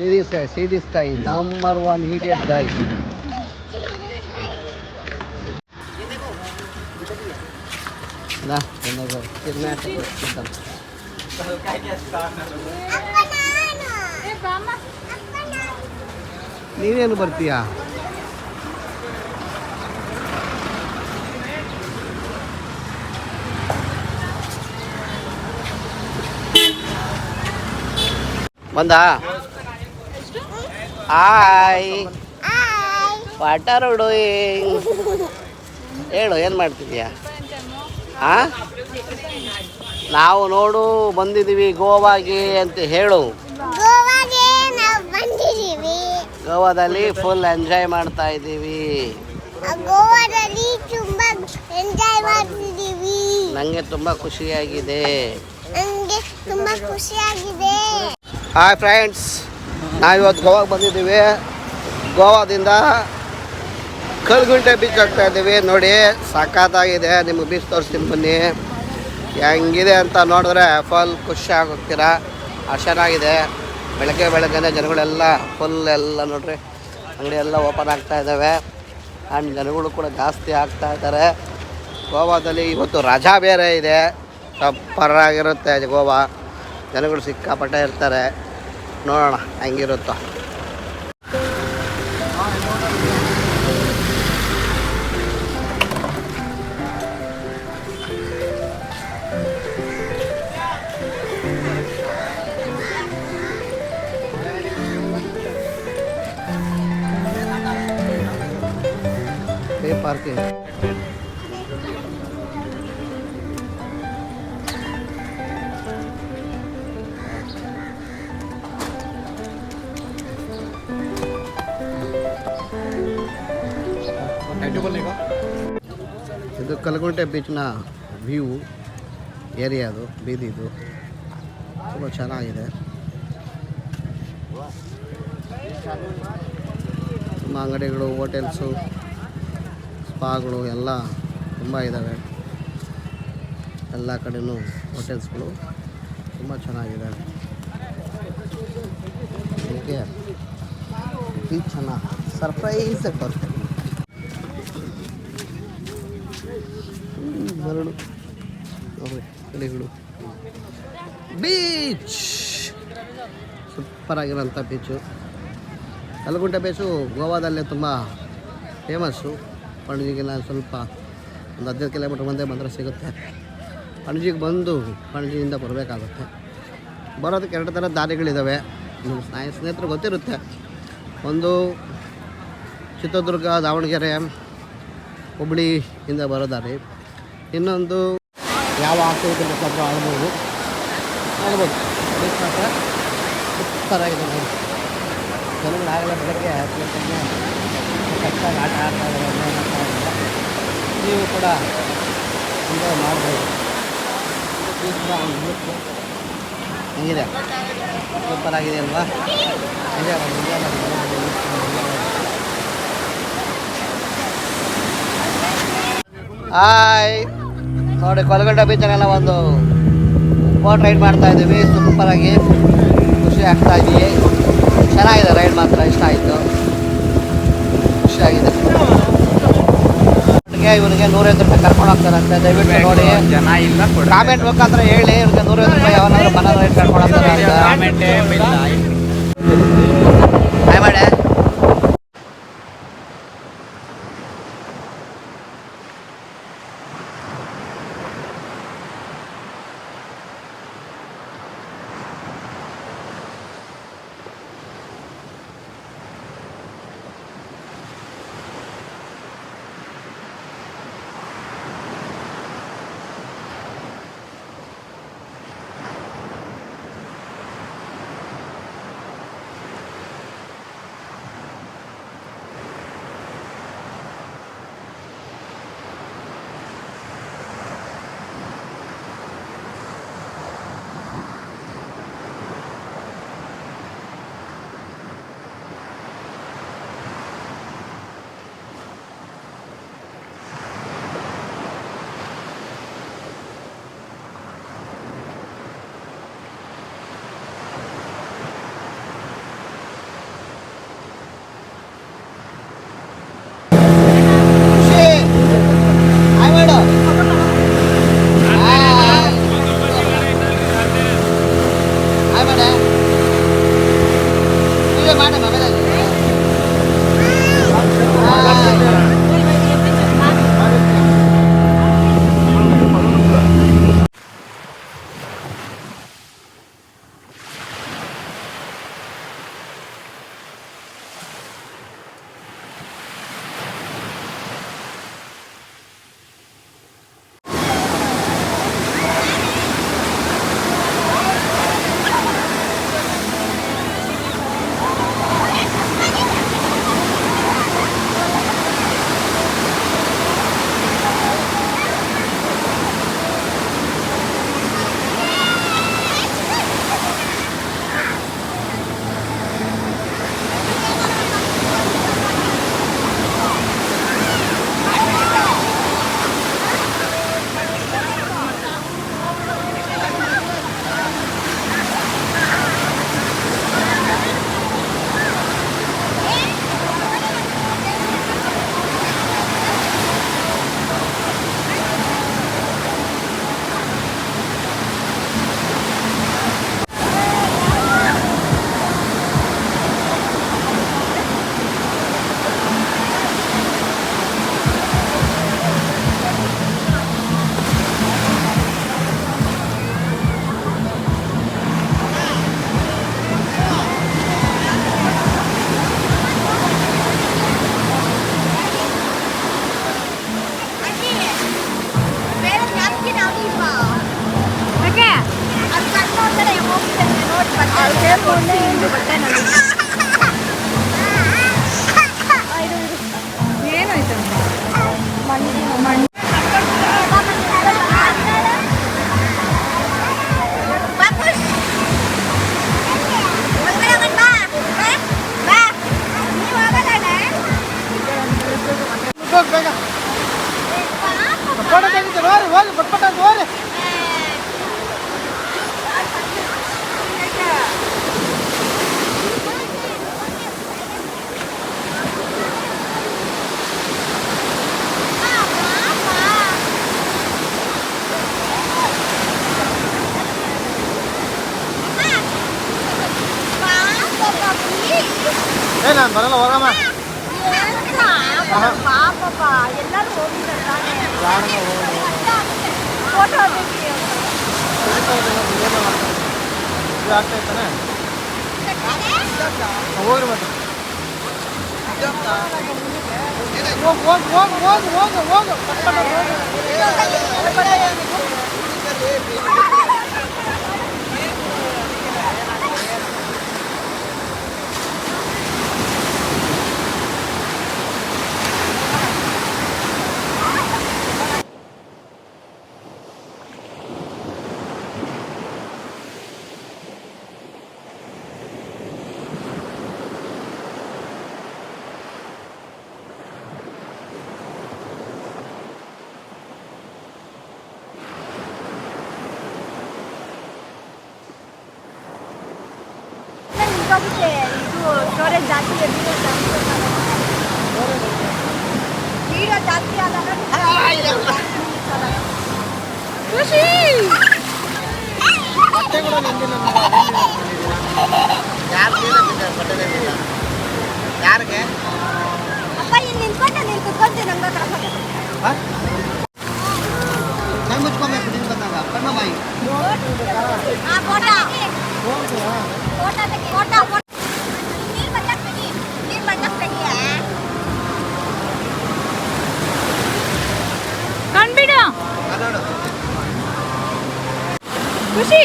See this guy, number one idiot guy. ನೀನೇನು ಬರ್ತೀಯಾ? ಬಂದ hi what are you doing? ಹೇಳು, ಏನು ಮಾಡ್ತಿದ್ಯಾ? ಹಾಂ, ನಾವು ನೋಡು ಬಂದಿದ್ದೀವಿ ಗೋವಾಗೆ ಅಂತ ಹೇಳು. ಗೋವಾದಲ್ಲಿ ಫುಲ್ ಎಂಜಾಯ್ ಮಾಡ್ತಾ ಇದ್ದೀವಿ. ನನಗೆ ತುಂಬ ಖುಷಿಯಾಗಿದೆ. ಹಾಯ್ ಫ್ರೆಂಡ್ಸ್, ನಾವಿವತ್ತು ಗೋವಾಗೆ ಬಂದಿದ್ದೀವಿ. ಗೋವಾದಿಂದ ಕಲ್ಗುಂಟೆ ಬೀಚ್ ಹೋಗ್ತಾ ಇದ್ದೀವಿ. ನೋಡಿ, ಸಖತ್ತಾಗಿದೆ. ನಿಮಗೆ ಬೀಚ್ ತೋರಿಸ್ತೀನಿ ಬನ್ನಿ. ಹೆಂಗಿದೆ ಅಂತ ನೋಡಿದ್ರೆ ಫುಲ್ ಖುಷಿ ಆಗೋಗ್ತೀರಾ. ಅಷ್ಟು ಚೆನ್ನಾಗಿದೆ. ಬೆಳಗ್ಗೆ ಜನಗಳೆಲ್ಲ ಫುಲ್ ಎಲ್ಲ ನೋಡ್ರಿ, ಅಂಗಡಿ ಎಲ್ಲ ಓಪನ್ ಆಗ್ತಾ ಇದ್ದಾವೆ. ಆ್ಯಂಡ್ ಜನಗಳು ಕೂಡ ಜಾಸ್ತಿ ಆಗ್ತಾ ಇದ್ದಾರೆ. ಗೋವಾದಲ್ಲಿ ಇವತ್ತು ರಜಾ ಬೇರೆ ಇದೆ. ಸಪ್ಪರಾಗಿರುತ್ತೆ ಗೋವಾ. ಜನಗಳು ಸಿಕ್ಕಾಪಟ್ಟೆ ಇರ್ತಾರೆ. ನೋಡೋಣ ಹೆಂಗಿರುತ್ತೋ. ಪಾರ್ಕಿಂಗ್ ಇದು ಕಲ್ಗುಂಟೆ ಬೀಚ್ನ ವ್ಯೂ ಏರಿಯಾ. ಅದು ಬೀದಿದು ತುಂಬ ಚೆನ್ನಾಗಿದೆ. ತುಂಬ ಅಂಗಡಿಗಳು, ಹೋಟೆಲ್ಸು, ಸ್ಪಾಗಳು ಎಲ್ಲ ತುಂಬ ಇದ್ದಾವೆ. ಎಲ್ಲ ಕಡೆಯೂ ಹೋಟೆಲ್ಸ್ಗಳು ತುಂಬ ಚೆನ್ನಾಗಿದ್ದಾವೆ. ಅದಕ್ಕೆ ಬೀಚನ್ನು ಸರ್ಪ್ರೈಸ್ ಬರುತ್ತೆ. ಮರಳು ನೋಡ್ರಿ, ಕಡೆಗಳು ಬೀಚ್ ಸೂಪರಾಗಿರೋಂಥ ಬೀಚು. ಕಲ್ಗುಂಟೆ ಬೀಚು ಗೋವಾದಲ್ಲೇ ತುಂಬ ಫೇಮಸ್ಸು. ಪಣಜಿಗೆಲ್ಲ ಸ್ವಲ್ಪ ಒಂದು 15 ಕಿಲೋಮೀಟ್ರ್ ಮುಂದೆ ಬಂದರೆ ಸಿಗುತ್ತೆ. ಪಣಜಿಗೆ ಬಂದು ಪಣಜಿಯಿಂದ ಬರಬೇಕಾಗುತ್ತೆ. ಬರೋದಕ್ಕೆ 2 ಥರದ ದಾರಿಗಳಿದ್ದಾವೆ. ನಿಮ್ಮ ಸ್ನೇಹಿತರು ಗೊತ್ತಿರುತ್ತೆ. ಒಂದು ಚಿತ್ರದುರ್ಗ, ದಾವಣಗೆರೆ, ಹುಬ್ಬಳ್ಳಿಯಿಂದ ಬರೋ ದಾರಿ. ಇನ್ನೊಂದು ಯಾವ ಆಕ್ಟಿವಿಟಿ ಬೇಕಾದರೂ ಆಡ್ಬೋದು. ಬೀಚ್ ಮಾತ್ರ ಸೂಪರಾಗಿದೆ ನೋಡಿ. ಜನಗಳಾಗಲೇ ಬೆಳಗ್ಗೆ ಕಚ್ಚಾಗಿ ಆಟ ಆಡ್ತಾ ಇದ್ದಾರೆ. ನೀವು ಕೂಡ ಎಂಜಾಯ್ ಮಾಡ್ಬೋದು. ಹೆಂಗಿದೆ? ಸೂಪರಾಗಿದೆ ಅಲ್ವಾ? ಎಂಜಾಯ್ ಮಾಡಿ. ಹಾಯ್ ನೋಡಿ, ಕೊಲಗಡ್ಡ ಬೀಚಲ್ಲೆಲ್ಲ ಒಂದು ಬೋಟ್ ರೈಡ್ ಮಾಡ್ತಾ ಇದ್ದೀವಿ. ಸೂಪರಾಗಿ ಖುಷಿ ಆಗ್ತಾ ಇದ್ದೀವಿ. ಚೆನ್ನಾಗಿದೆ ರೈಡ್ ಮಾತ್ರ, ಇಷ್ಟ ಆಯಿತು, ಖುಷಿಯಾಗಿದೆ. ಇವನಿಗೆ 150 ರೂಪಾಯಿ ಕರ್ಕೊಂಡು ಹೋಗ್ತಾರಂತೆ. ದಯವಿಟ್ಟು ನೋಡಿ, ಜನ ಇಲ್ಲ, ಕಾಮೆಂಟ್ ಬೇಕಾದ್ರೆ ಹೇಳಿ. ಇವ್ರಿಗೆ 150 ರೂಪಾಯಿ ಯಾವನಾದ್ರು ಮನೆ ರೈಡ್ ಕರ್ಕೊಂಡು ಹೋಗ್ತಾರೆ. ಹಾಯ್ ಮಾಡೆ. ಏನಾಯ್ತು ಮಣ್ಣು ಬೇಗ ಫೋಟೋ ತೆಗಿತಾರೆ ಹೋಗಿ ಪಟ್ಪಟ್ಟ ಅಂತ ಹೋರಿ ಏ ನಾನು ಬರಲ್ಲ ಹೋಗಮ್ಮ ಎಲ್ಲರೂ ಹೋಗಿದ್ದಾರೆ ಆಗ್ತಾಯ್ತಾನೆ ಹೋಗ್ರಿ ಮತ್ತೆ ಹೋಗು ಇದು ಸ್ಟೋರೇಜ್ ಜಾಸ್ತಿ ವೀಡಿಯೋ ಜಾಸ್ತಿ ಆದಾಗ ಖುಷಿ ಯಾರಿಗೆ ಅಪ್ಪ ಇಲ್ಲಿ ನಿಂತ್ಕೊಂಡೆ ನೀನು ಕುತ್ಕೊಂತೀನಿ ನಂಗೆ ಕೈ ಮುಚ್ಕೊಬೇಕು ನೀನು ಬಂದಾಗ ಕಣ್ಣ ಬಾಯಿ ಕಣ್ಬಿಡ ಖುಷಿ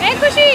ಏ ಖುಷಿ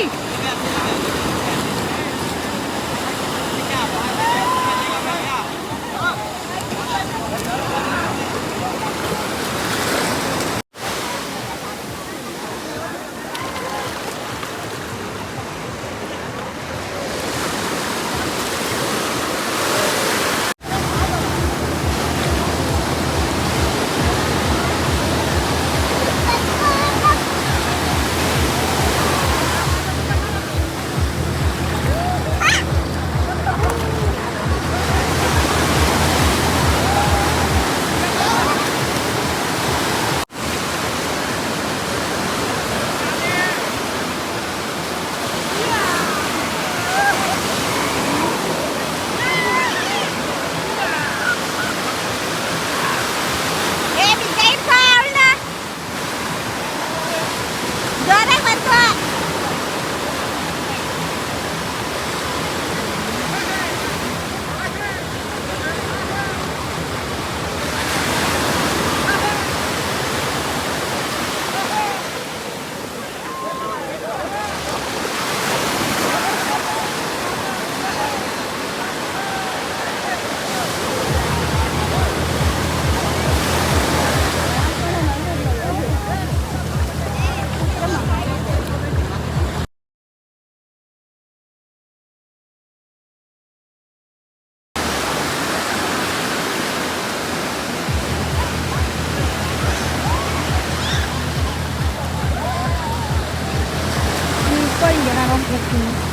ಹಿಂಗೆ ನಾನು ಹೋಗ್ತೀನಿ